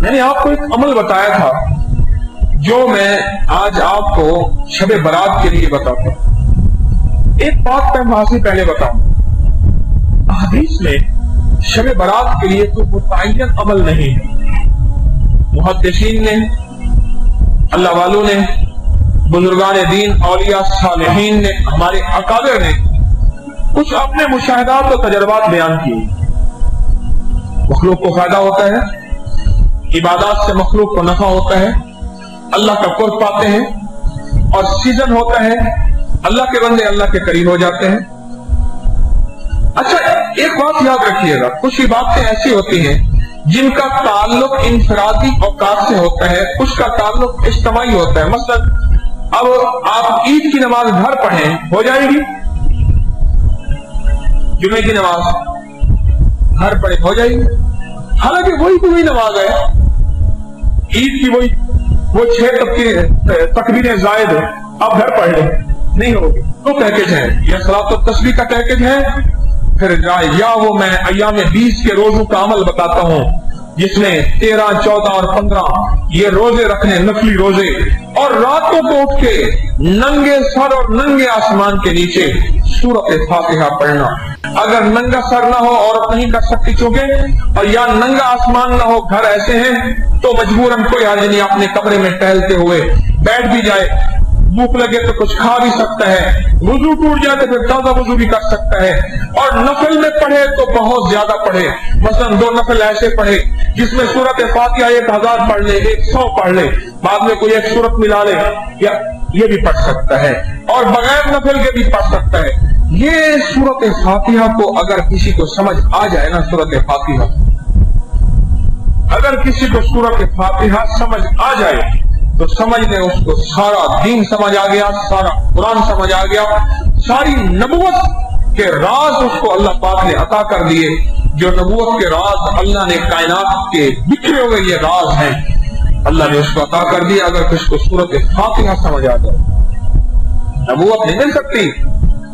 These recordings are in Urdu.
میں نے آپ کو ایک عمل بتایا تھا جو میں آج آپ کو شب برات کے لیے بتاتا ہوں۔ ایک بات میں وہاں سے پہلے بتاؤں، حدیث میں شب برات کے لیے کوئی متعین عمل نہیں ہے۔ محدثین نے، اللہ والوں نے، بزرگان دین، اولیاء صالحین نے، ہمارے اکابر نے کچھ اپنے مشاہدات اور تجربات بیان کیے۔ مخلوق کو فائدہ ہوتا ہے، عبادات سے مخلوق کو نفع ہوتا ہے، اللہ کا قرب پاتے ہیں، اور سیزن ہوتا ہے اللہ کے بندے اللہ کے قریب ہو جاتے ہیں۔ اچھا ایک بات یاد رکھیے گا، کچھ باتیں ایسی ہوتی ہیں جن کا تعلق انفرادی اوقات سے ہوتا ہے، کچھ کا تعلق اجتماعی ہوتا ہے۔ مثلا اب آپ عید کی نماز گھر پڑھیں، ہو جائے گی؟ جمعے کی نماز گھر پڑھیں، ہو جائے گی؟ حالانکہ وہی نماز ہے، عید کی وہ 6 تکبیریں زائد آپ گھر پڑھ لیں، نہیں ہوگی۔ دو پیکج ہیں، یا صلاۃ التسبیح کا پیکج ہے، پھر یا وہ میں ایام 20 کے روزوں کا عمل بتاتا ہوں جس میں 13، 14 اور 15 یہ روزے رکھنے، نفلی روزے، اور راتوں کو اٹھ کے ننگے سر اور ننگے آسمان کے نیچے سورۃ فاتحہ پڑھنا۔ اگر ننگا سر نہ ہو عورت نہیں کر سکتی چونکہ، اور یا ننگا آسمان نہ ہو، گھر ایسے ہیں تو مجبوراً کوئی حرج نہیں، اپنے کمرے میں ٹہلتے ہوئے بیٹھ بھی جائے، بھوک لگے تو کچھ کھا بھی سکتا ہے، وضو ٹوٹ جائے تو پھر تازہ وضو بھی کر سکتا ہے، اور نفل میں پڑھے تو بہت زیادہ پڑھے، مثلا 2 نفل ایسے پڑھے جس میں سورۃ فاتحہ 1000 پڑھ لے، 100 پڑھ لے، بعد میں کوئی ایک سورت ملا لے، یا یہ بھی پڑھ سکتا ہے، اور بغیر نفل کے بھی پڑھ سکتا ہے۔ یہ سورۃ فاتحہ کو اگر کسی کو سمجھ آ جائے نا، سورۃ فاتحہ اگر کسی کو سورۃ فاتحہ سمجھ آ جائے تو سمجھ لیں اس کو سارا دین سمجھ آ گیا، سارا قرآن سمجھ آ گیا، ساری نبوت کے راز اس کو اللہ پاک نے عطا کر دیے۔ جو نبوت کے راز اللہ نے کائنات کے بکھرے ہوئے یہ راز ہیں، اللہ نے اس کو عطا کر دیا۔ اگر کسی کو سورۃ فاتحہ سمجھ آ جائے، نبوت نہیں مل سکتی،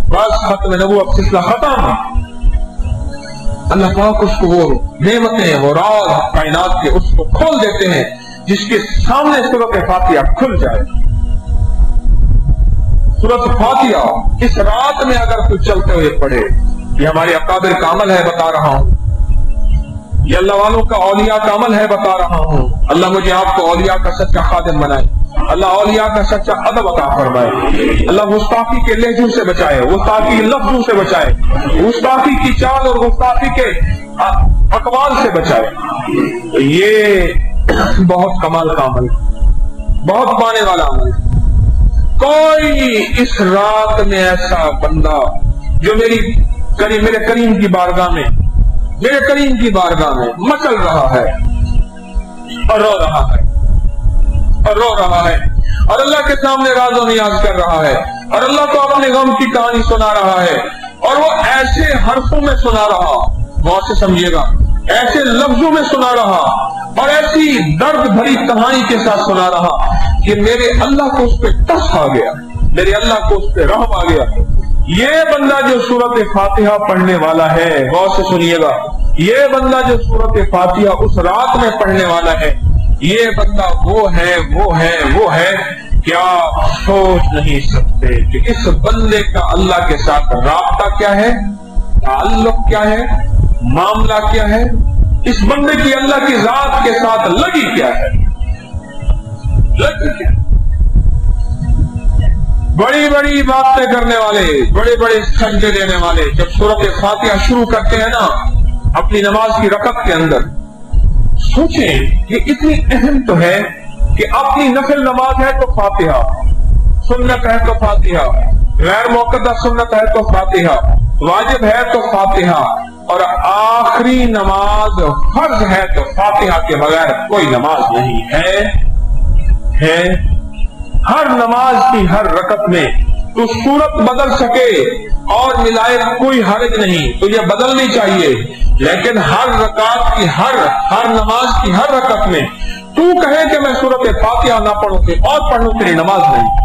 بس ختم نبوت، سلسلہ ختم۔ اللہ پاک اس کو وہ نعمتیں، وہ راز کائنات کے اس کو کھول دیتے ہیں جس کے سامنے سورۃ فاتحہ کھل جائے۔ سورۃ فاتحہ اس رات میں اگر کوئی چلتے ہوئے پڑھے، یہ ہمارے اکابر کا عمل ہے، بتا رہا ہوں، یہ اللہ والوں کا، اولیاء کا عمل ہے، بتا رہا ہوں۔ اللہ مجھے آپ کو اولیاء کا سچا خادم بنائے، اللہ اولیاء کا سچا ادب عطا فرمائے، اللہ گستاخی کے لہجوں سے بچائے، گستاخی کے لفظوں سے بچائے، گستاخی کی چال اور گستاخی کے اقوال سے بچائے۔ یہ بہت کمال کا عمل، بہت پانے والا عمل۔ کوئی اس رات میں ایسا بندہ جو میرے کریم کی بارگاہ میں، میرے کریم کی بارگاہ میں مچل رہا ہے اور رو رہا ہے، اور رو رہا ہے، اور اللہ کے سامنے راز و نیاز کر رہا ہے، اور اللہ کو اپنے غم کی کہانی سنا رہا ہے، اور وہ ایسے حرفوں میں سنا رہا، غور سے سمجھیے گا، ایسے لفظوں میں سنا رہا، اور ایسی درد بھری کہانی کے ساتھ سنا رہا کہ میرے اللہ کو اس پہ ٹس آ گیا، میرے اللہ کو اس پہ رحم آ گیا۔ یہ بندہ جو سورۃ فاتحہ پڑھنے والا ہے، غور سے سنیے گا، یہ بندہ جو سورۃ فاتحہ اس رات میں پڑھنے والا ہے، یہ بندہ وہ ہے کیا سوچ نہیں سکتے کہ اس بندے کا اللہ کے ساتھ رابطہ کیا ہے، تعلق کیا ہے، معاملہ کیا ہے، اس بندے کی اللہ کی ذات کے ساتھ لگی کیا ہے، لگی کیا ہے۔ بڑی بڑی باتیں کرنے والے، بڑے بڑے سجدے دینے والے جب سورۃ فاتحہ شروع کرتے ہیں نا اپنی نماز کی رکعت کے اندر، سوچیں یہ اتنی اہم تو ہے کہ اپنی نفل نماز ہے تو فاتحہ، سنت ہے تو فاتحہ، غیر موقدہ سنت ہے تو فاتحہ، واجب ہے تو فاتحہ، اور آخری نماز فرض ہے تو فاتحہ کے بغیر کوئی نماز نہیں ہے۔ ہر نماز کی ہر رکعت میں تو صورت بدل سکے اور ملائے کوئی حرج نہیں، تو یہ بدلنی چاہیے، لیکن ہر رکعت کی ہر نماز کی ہر رکعت میں تو کہے کہ میں سورۃ فاتحہ نہ پڑھوں کہ اور پڑھوں تیری نماز نہیں۔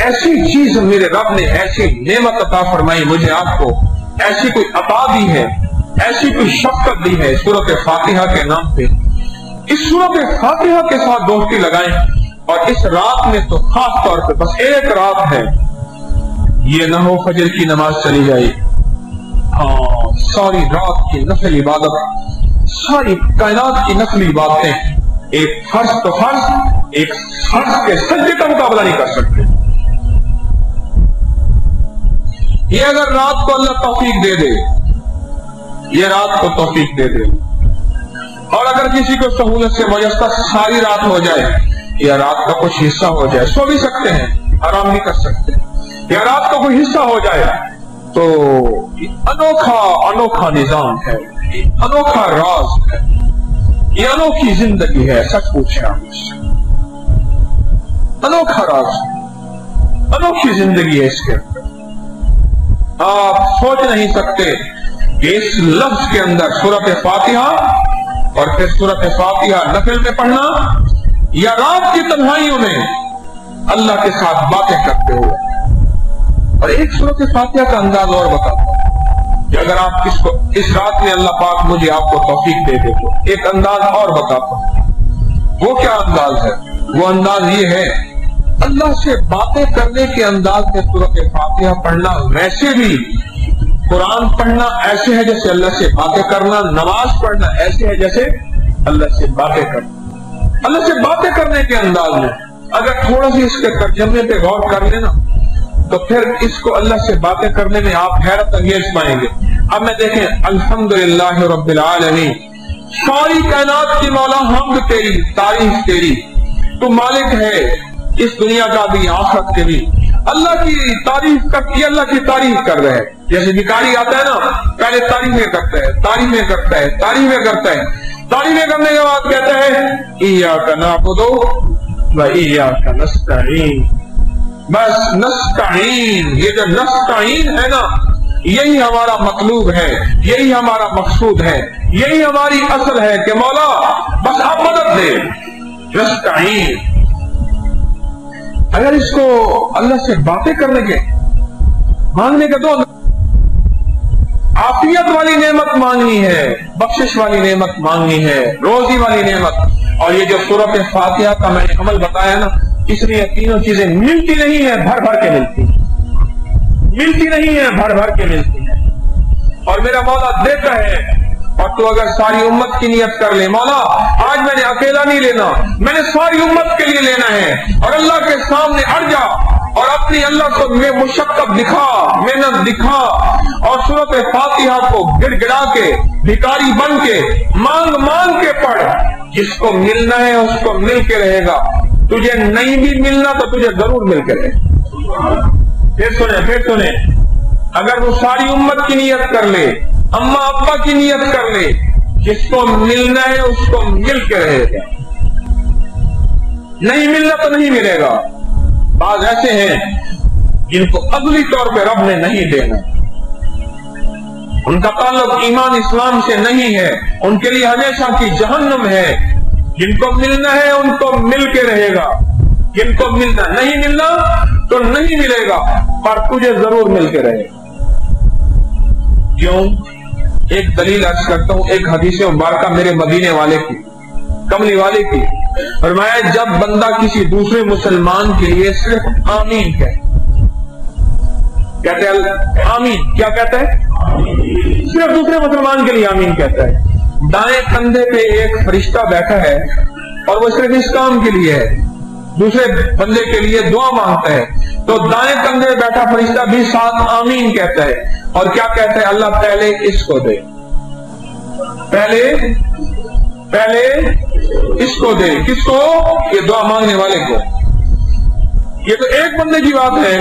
ایسی چیز میرے رب نے، ایسی نعمت عطا فرمائی مجھے آپ کو، ایسی کوئی عطا دی ہے ایسی کوئی شفقت دی ہے سورۃ فاتحہ کے نام پہ، اس سورۃ فاتحہ کے ساتھ دوستی لگائیں، اور اس رات میں تو خاص طور پہ بس ایک رات ہے، یہ نہ ہو فجر کی نماز چلی جائے، ہاں ساری رات کی نفل عبادت، ساری کائنات کی نفلی باتیں، ایک فرض تو فرض، ایک فرض کے سجدے کا مقابلہ نہیں کر سکتے۔ یہ اگر رات کو اللہ توفیق دے دے، یہ رات کو توفیق دے دے، اور اگر کسی کو سہولت سے میسر ساری رات ہو جائے یا رات کا کچھ حصہ ہو جائے، سو بھی سکتے ہیں، آرام نہیں کر سکتے، یا رات کا کوئی حصہ ہو جائے، تو انوکھا نظام ہے، انوکھا راز ہے، یہ انوکھی زندگی ہے۔ سچ پوچھے آپ مجھ سے، انوکھا راز، انوکھی زندگی ہے اس کے اندر۔ آپ سوچ نہیں سکتے کہ اس لفظ کے اندر سورۃ فاتحہ اور پھر سورۃ فاتحہ نفل میں پڑھنا، یا رات کی تنہائیوں میں اللہ کے ساتھ باتیں کرتے ہوئے، اور ایک سورۃ فاتحہ کا انداز اور بتاتا ہوں کہ اگر آپ اس رات میں اللہ پاک مجھے آپ کو توفیق دے دے تو ایک انداز اور بتاتا ہوں۔ وہ کیا انداز ہے؟ وہ انداز یہ ہے، اللہ سے باتیں کرنے کے انداز میں سورۃ فاتحہ پڑھنا، ویسے بھی قرآن پڑھنا ایسے ہے جیسے اللہ سے باتیں کرنا، نماز پڑھنا ایسے ہے جیسے اللہ سے باتیں کرنا۔ اللہ سے باتیں کرنے کے انداز میں اگر تھوڑا سی اس کے ترجمے پہ غور کر لینا تو پھر اس کو اللہ سے باتیں کرنے میں آپ حیرت انگیز پائیں گے۔ اب میں دیکھیں، الحمدللہ رب العالمین، ساری کائنات کی مولا، حمد تیری، تعریف تیری، تو مالک ہے اس دنیا کا بھی آخرت کے بھی، اللہ کی تعریف کرتی، اللہ کی تعریف کر رہے ہیں۔ جیسے بھکاری آتا ہے نا، پہلے تعریفیں کرتا ہے، تعریفیں کرتا ہے، تعریفیں کرتا ہے، تعریفیں کرنے کے بعد کہتا ہے ایاک نعبد و ایاک نستعین، بس نستعین، یہ جو نستعین ہے نا، یہی ہمارا مطلوب ہے، یہی ہمارا مقصود ہے، یہی ہماری اصل ہے کہ مولا بس آپ مدد دے، نستعین۔ اگر اس کو اللہ سے باتیں کرنے کے مانگنے کا، تو عافیت والی نعمت مانگنی ہے، بخشش والی نعمت مانگنی ہے، روزی والی نعمت، اور یہ جو سورۃ فاتحہ کا میں نے عمل بتایا نا، اس میں یہ تینوں چیزیں ملتی نہیں ہیں، بھر بھر کے ملتی نہیں ہے، بھر بھر کے ملتی ہے، اور میرا مولا دیتا ہے۔ اور تو اگر ساری امت کی نیت کر لے، مولا آج میں نے اکیلا نہیں لینا، میں نے ساری امت کے لیے لینا ہے، اور اللہ کے سامنے اڑ جا اور اپنی اللہ کو میں مشقت دکھا، محنت دکھا، اور سورۃ فاتحہ کو گڑ گڑا کے، بھکاری بن کے، مانگ کے پڑھ، جس کو ملنا ہے اس کو مل کے رہے گا، تجھے نہیں بھی ملنا تو تجھے ضرور مل کے رہے گا۔ پھر سنیں، اگر وہ ساری امت کی نیت کر لے، اماں ابا کی نیت کر لے، جس کو ملنا ہے اس کو مل کے رہے گا، نہیں ملنا تو نہیں ملے گا۔ بعض ایسے ہیں جن کو عقلی طور پہ رب نے نہیں دینا، ان کا تعلق ایمان اسلام سے نہیں ہے، ان کے لیے ہمیشہ کی جہنم ہے۔ جن کو ملنا ہے ان کو مل کے رہے گا، جن کو نہیں ملنا تو نہیں ملے گا، پر تجھے ضرور مل کے رہے گا۔ کیوں؟ ایک دلیل عرض کرتا ہوں، ایک حدیث مبارکہ میرے مدینے والے کی، کملی والے کی، فرمایا جب بندہ کسی دوسرے مسلمان کے لیے صرف آمین کہتے ہیں، آمین کیا کہتا ہے؟ صرف دوسرے مسلمان کے لیے آمین کہتا ہے، دائیں کندھے پہ ایک فرشتہ بیٹھا ہے اور وہ صرف اس کام کے لیے ہے، دوسرے بندے کے لیے دعا مانگتا ہے، تو دائیں کندھے پہ بیٹھا فرشتہ بھی ساتھ آمین کہتا ہے، اور کیا کہتا ہے؟ اللہ پہلے اس کو دے، پہلے اس کو دے، کس کو؟ یہ دعا مانگنے والے کو۔ یہ تو ایک بندے کی بات ہے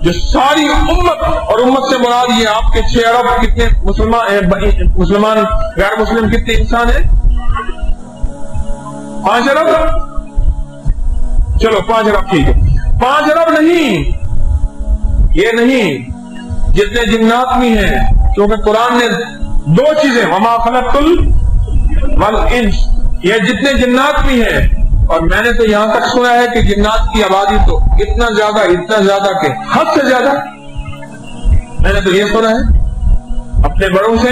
جو ساری امت، اور امت سے مراد یہ آپ کے 6 ارب کتنے مسلمان غیر مسلم کتنے انسان ہیں؟ 5 ارب، چلو 5 ارب ٹھیک ہے، 5 ارب نہیں، یہ نہیں، جتنے جنات بھی ہیں، کیونکہ قرآن نے 2 چیزیں، وما خلقت والانس، یہ جتنے جنات بھی ہیں، اور میں نے تو یہاں تک سنا ہے کہ جنات کی آبادی تو اتنا زیادہ کہ حد سے زیادہ، میں نے تو یہ سنا ہے اپنے بڑوں سے